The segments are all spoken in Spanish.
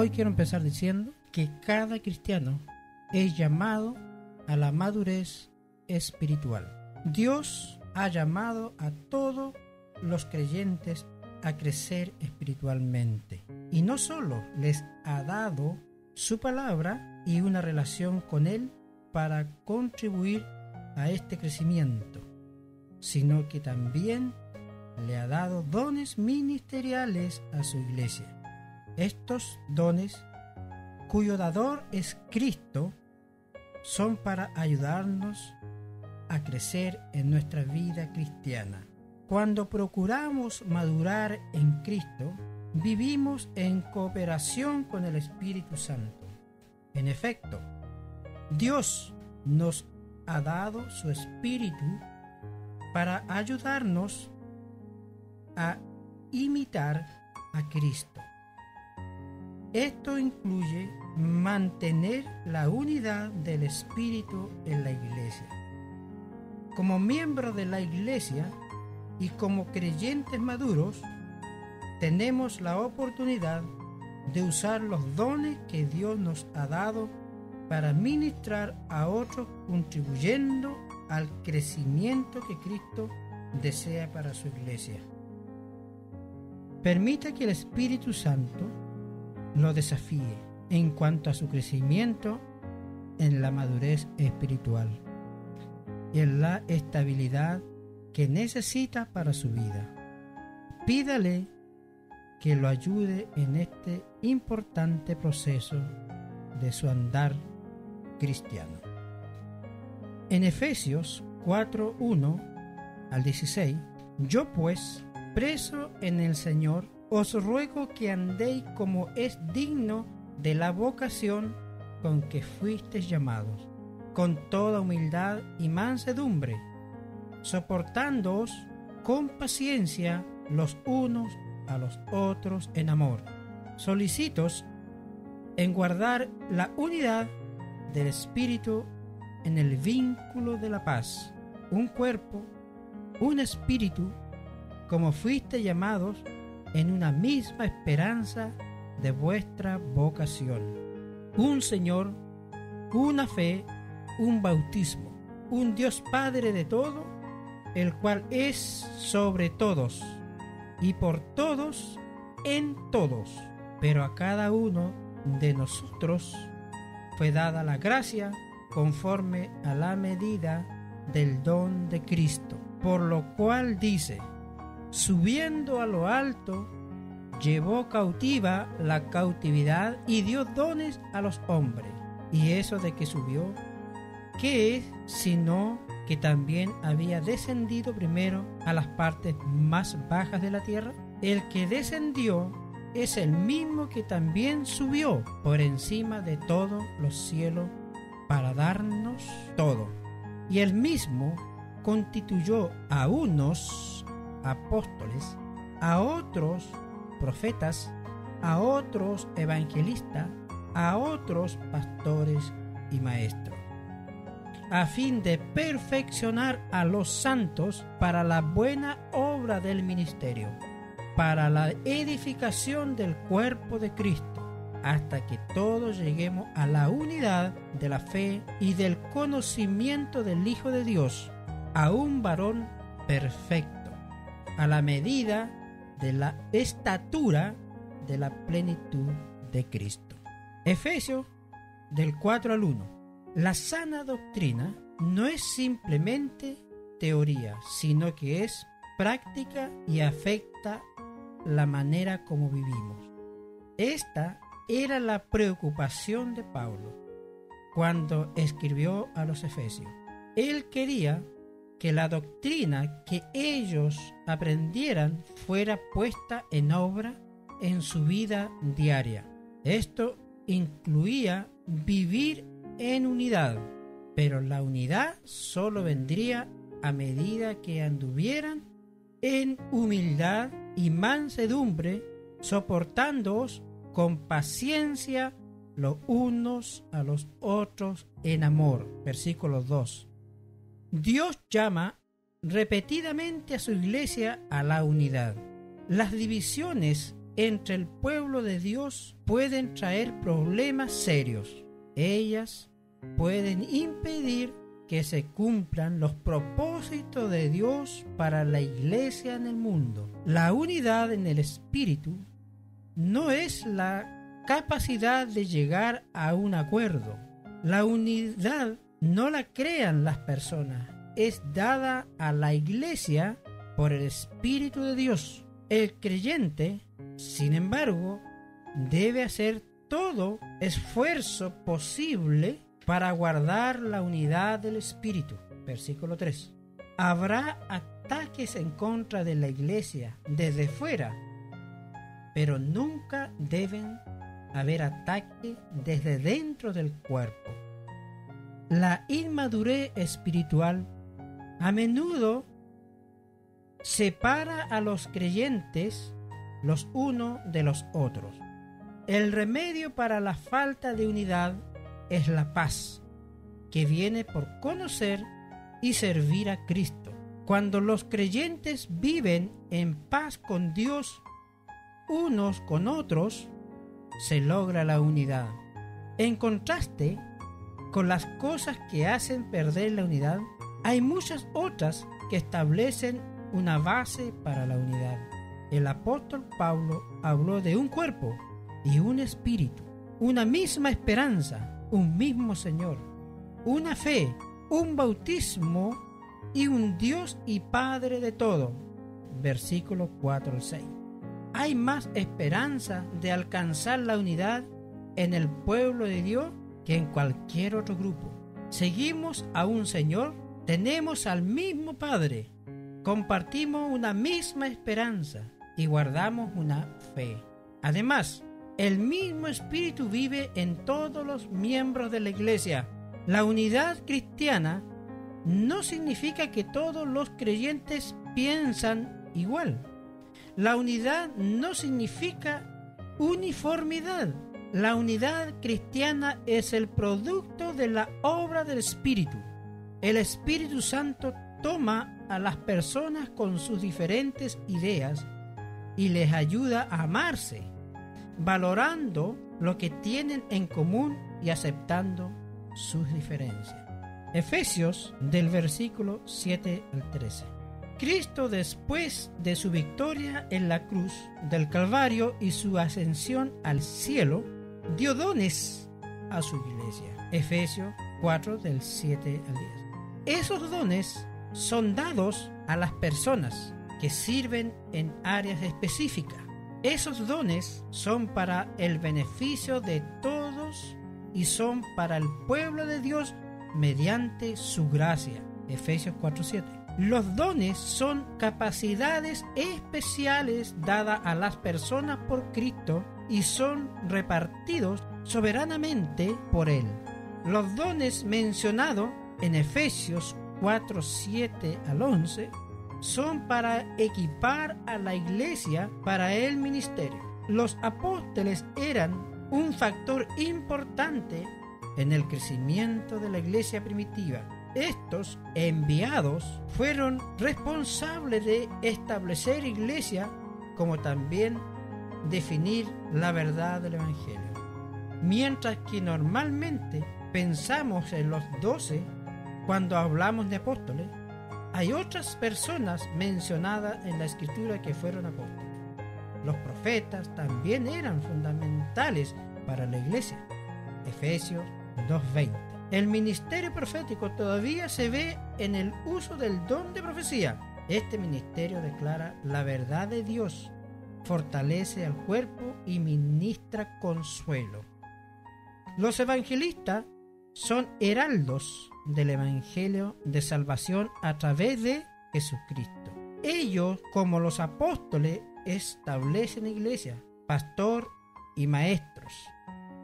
Hoy quiero empezar diciendo que cada cristiano es llamado a la madurez espiritual. Dios ha llamado a todos los creyentes a crecer espiritualmente. Y no solo les ha dado su palabra y una relación con Él para contribuir a este crecimiento, sino que también le ha dado dones ministeriales a su iglesia. Estos dones, cuyo dador es Cristo, son para ayudarnos a crecer en nuestra vida cristiana. Cuando procuramos madurar en Cristo, vivimos en cooperación con el Espíritu Santo. En efecto, Dios nos ha dado su Espíritu para ayudarnos a imitar a Cristo. Esto incluye mantener la unidad del Espíritu en la iglesia. Como miembros de la iglesia y como creyentes maduros, tenemos la oportunidad de usar los dones que Dios nos ha dado para ministrar a otros, contribuyendo al crecimiento que Cristo desea para su iglesia. Permita que el Espíritu Santo lo desafíe en cuanto a su crecimiento en la madurez espiritual y en la estabilidad que necesita para su vida. Pídale que lo ayude en este importante proceso de su andar cristiano. En Efesios 4:1 al 16, yo pues, preso en el Señor, os ruego que andéis como es digno de la vocación con que fuisteis llamados, con toda humildad y mansedumbre, soportándoos con paciencia los unos a los otros en amor, solícitos en guardar la unidad del Espíritu en el vínculo de la paz, un cuerpo, un espíritu, como fuiste llamados en una misma esperanza de vuestra vocación, un Señor, una fe, un bautismo, un Dios Padre de todo, el cual es sobre todos y por todos en todos, pero a cada uno de nosotros fue dada la gracia conforme a la medida del don de Cristo, por lo cual dice, subiendo a lo alto, llevó cautiva la cautividad y dio dones a los hombres. Y eso de que subió, ¿qué es sino que también había descendido primero a las partes más bajas de la tierra? El que descendió es el mismo que también subió por encima de todos los cielos para darnos todo. Y el mismo constituyó a unos apóstoles, a otros profetas, a otros evangelistas, a otros pastores y maestros, a fin de perfeccionar a los santos para la buena obra del ministerio, para la edificación del cuerpo de Cristo, hasta que todos lleguemos a la unidad de la fe y del conocimiento del Hijo de Dios, a un varón perfecto, a la medida de la estatura de la plenitud de Cristo. Efesios del 4 al 1. La sana doctrina no es simplemente teoría, sino que es práctica y afecta la manera como vivimos. Esta era la preocupación de Pablo cuando escribió a los Efesios. Él quería que la doctrina que ellos aprendieran fuera puesta en obra en su vida diaria. Esto incluía vivir en unidad, pero la unidad solo vendría a medida que anduvieran en humildad y mansedumbre, soportándoos con paciencia los unos a los otros en amor. Versículo 2. Dios llama repetidamente a su iglesia a la unidad. Las divisiones entre el pueblo de Dios pueden traer problemas serios. Ellas pueden impedir que se cumplan los propósitos de Dios para la iglesia en el mundo. La unidad en el Espíritu no es la capacidad de llegar a un acuerdo. La unidad no la crean las personas, es dada a la iglesia por el Espíritu de Dios. El creyente, sin embargo, debe hacer todo esfuerzo posible para guardar la unidad del Espíritu. Versículo 3. Habrá ataques en contra de la iglesia desde fuera, pero nunca deben haber ataques desde dentro del cuerpo. La inmadurez espiritual a menudo separa a los creyentes los unos de los otros. El remedio para la falta de unidad es la paz, que viene por conocer y servir a Cristo. Cuando los creyentes viven en paz con Dios, unos con otros, se logra la unidad. En contraste con las cosas que hacen perder la unidad, hay muchas otras que establecen una base para la unidad. El apóstol Pablo habló de un cuerpo y un espíritu, una misma esperanza, un mismo Señor, una fe, un bautismo y un Dios y Padre de todo. Versículos 4 al 6. Hay más esperanza de alcanzar la unidad en el pueblo de Dios que en cualquier otro grupo. Seguimos a un Señor, tenemos al mismo Padre, compartimos una misma esperanza y guardamos una fe. Además, el mismo Espíritu vive en todos los miembros de la iglesia. La unidad cristiana no significa que todos los creyentes piensan igual. La unidad no significa uniformidad. La unidad cristiana es el producto de la obra del Espíritu. El Espíritu Santo toma a las personas con sus diferentes ideas y les ayuda a amarse, valorando lo que tienen en común y aceptando sus diferencias. Efesios del versículo 7 al 13. Cristo, después de su victoria en la cruz del Calvario y su ascensión al cielo, dio dones a su iglesia. Efesios 4 del 7 al 10. Esos dones son dados a las personas que sirven en áreas específicas. Esos dones son para el beneficio de todos y son para el pueblo de Dios mediante su gracia. Efesios 4:7. Los dones son capacidades especiales dadas a las personas por Cristo y son repartidos soberanamente por Él. Los dones mencionados en Efesios 4:7 al 11 son para equipar a la iglesia para el ministerio. Los apóstoles eran un factor importante en el crecimiento de la iglesia primitiva. Estos enviados fueron responsables de establecer iglesia, como también definir la verdad del Evangelio. Mientras que normalmente pensamos en los 12 cuando hablamos de apóstoles, hay otras personas mencionadas en la Escritura que fueron apóstoles. Los profetas también eran fundamentales para la iglesia. Efesios 2:20. El ministerio profético todavía se ve en el uso del don de profecía. Este ministerio declara la verdad de Dios, fortalece al cuerpo y ministra consuelo. Los evangelistas son heraldos del evangelio de salvación a través de Jesucristo. Ellos, como los apóstoles, establecen iglesia, pastor y maestros.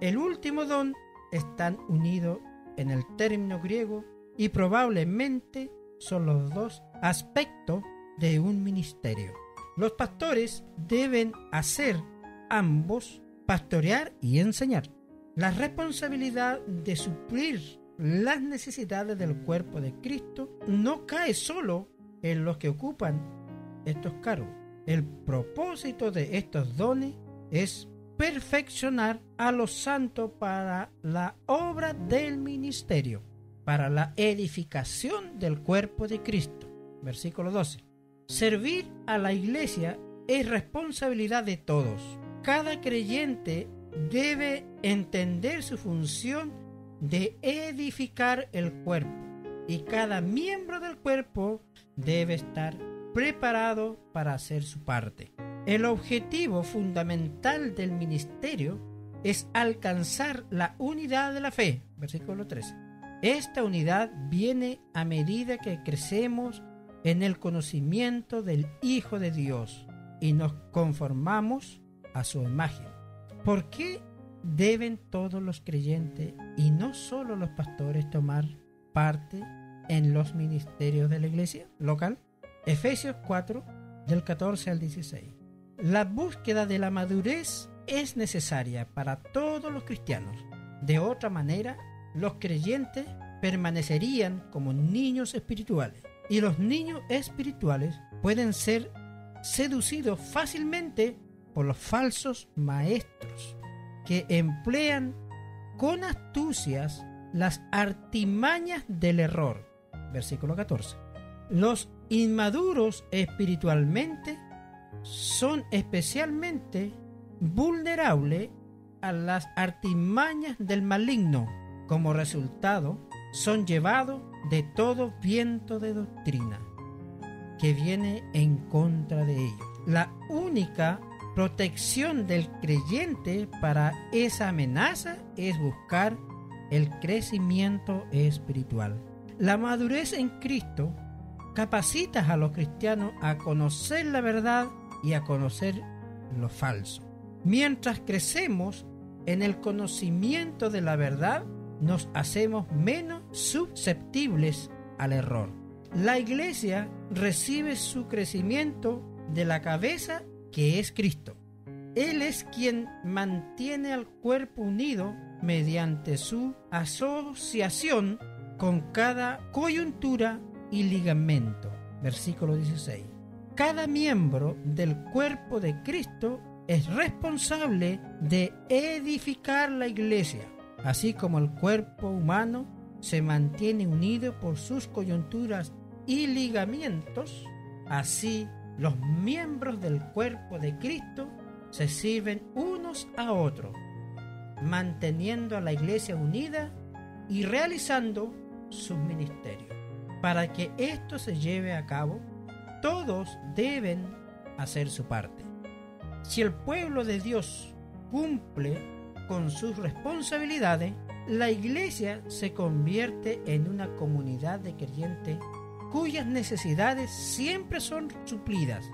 El último don están unidos en el término griego y probablemente son los dos aspectos de un ministerio. Los pastores deben hacer ambos, pastorear y enseñar. La responsabilidad de suplir las necesidades del cuerpo de Cristo no cae solo en los que ocupan estos cargos. El propósito de estos dones es perfeccionar a los santos para la obra del ministerio, para la edificación del cuerpo de Cristo. Versículo 12. Servir a la iglesia es responsabilidad de todos. Cada creyente debe entender su función de edificar el cuerpo, y cada miembro del cuerpo debe estar preparado para hacer su parte. El objetivo fundamental del ministerio es alcanzar la unidad de la fe. Versículo 13. Esta unidad viene a medida que crecemos en el conocimiento del Hijo de Dios y nos conformamos a su imagen. ¿Por qué deben todos los creyentes y no solo los pastores tomar parte en los ministerios de la iglesia local? Efesios 4, del 14 al 16. La búsqueda de la madurez es necesaria para todos los cristianos. De otra manera, los creyentes permanecerían como niños espirituales, y los niños espirituales pueden ser seducidos fácilmente por los falsos maestros que emplean con astucias las artimañas del error. Versículo 14. Los inmaduros espiritualmente son especialmente vulnerables a las artimañas del maligno. Como resultado, son llevados de todo viento de doctrina que viene en contra de ellos. La única protección del creyente para esa amenaza es buscar el crecimiento espiritual. La madurez en Cristo capacita a los cristianos a conocer la verdad y a conocer lo falso. Mientras crecemos en el conocimiento de la verdad, nos hacemos menos susceptibles al error. La iglesia recibe su crecimiento de la cabeza, que es Cristo. Él es quien mantiene al cuerpo unido mediante su asociación con cada coyuntura y ligamento. Versículo 16. Cada miembro del cuerpo de Cristo es responsable de edificar la iglesia. Así como el cuerpo humano se mantiene unido por sus coyunturas y ligamentos, así los miembros del cuerpo de Cristo se sirven unos a otros, manteniendo a la iglesia unida y realizando sus ministerios. Para que esto se lleve a cabo, todos deben hacer su parte. Si el pueblo de Dios cumple con sus responsabilidades, la iglesia se convierte en una comunidad de creyentes cuyas necesidades siempre son suplidas.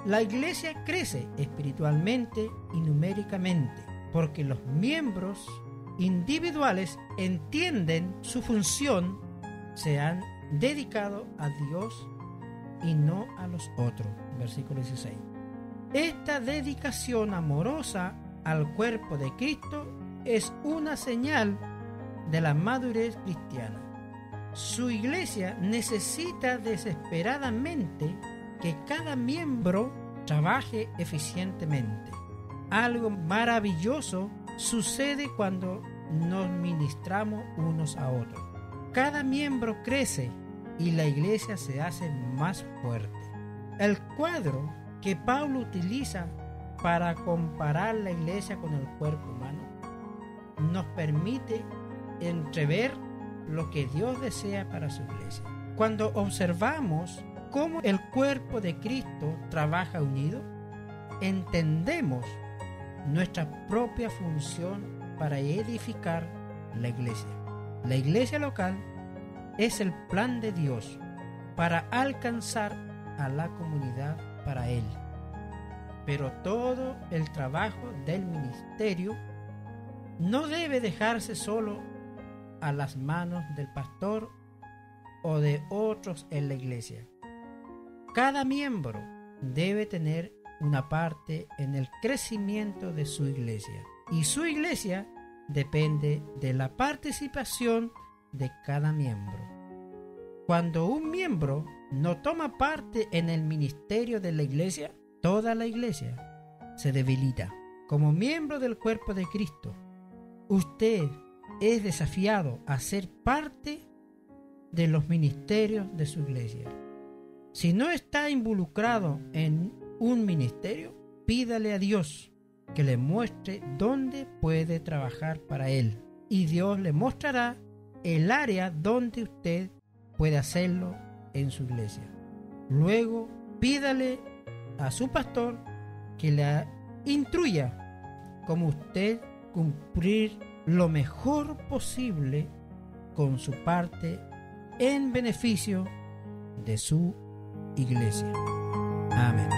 La iglesia crece espiritualmente y numéricamente porque los miembros individuales entienden su función, se han dedicado a Dios y no a los otros. Versículo 16. Esta dedicación amorosa al cuerpo de Cristo es una señal de la madurez cristiana. Su iglesia necesita desesperadamente que cada miembro trabaje eficientemente. Algo maravilloso sucede cuando nos ministramos unos a otros. Cada miembro crece y la iglesia se hace más fuerte. El cuadro que Pablo utiliza para comparar la iglesia con el cuerpo humano nos permite entrever lo que Dios desea para su iglesia. Cuando observamos cómo el cuerpo de Cristo trabaja unido, entendemos nuestra propia función para edificar la iglesia. La iglesia local es el plan de Dios para alcanzar a la comunidad para Él. Pero todo el trabajo del ministerio no debe dejarse solo a las manos del pastor o de otros en la iglesia. Cada miembro debe tener una parte en el crecimiento de su iglesia, y su iglesia depende de la participación de cada miembro. Cuando un miembro no toma parte en el ministerio de la iglesia, toda la iglesia se debilita. Como miembro del cuerpo de Cristo, usted es desafiado a ser parte de los ministerios de su iglesia. Si no está involucrado en un ministerio, pídale a Dios que le muestre dónde puede trabajar para él, y Dios le mostrará el área donde usted puede hacerlo en su iglesia. Luego, pídale a su pastor que le instruya cómo usted cumplir lo mejor posible con su parte en beneficio de su iglesia. Amén.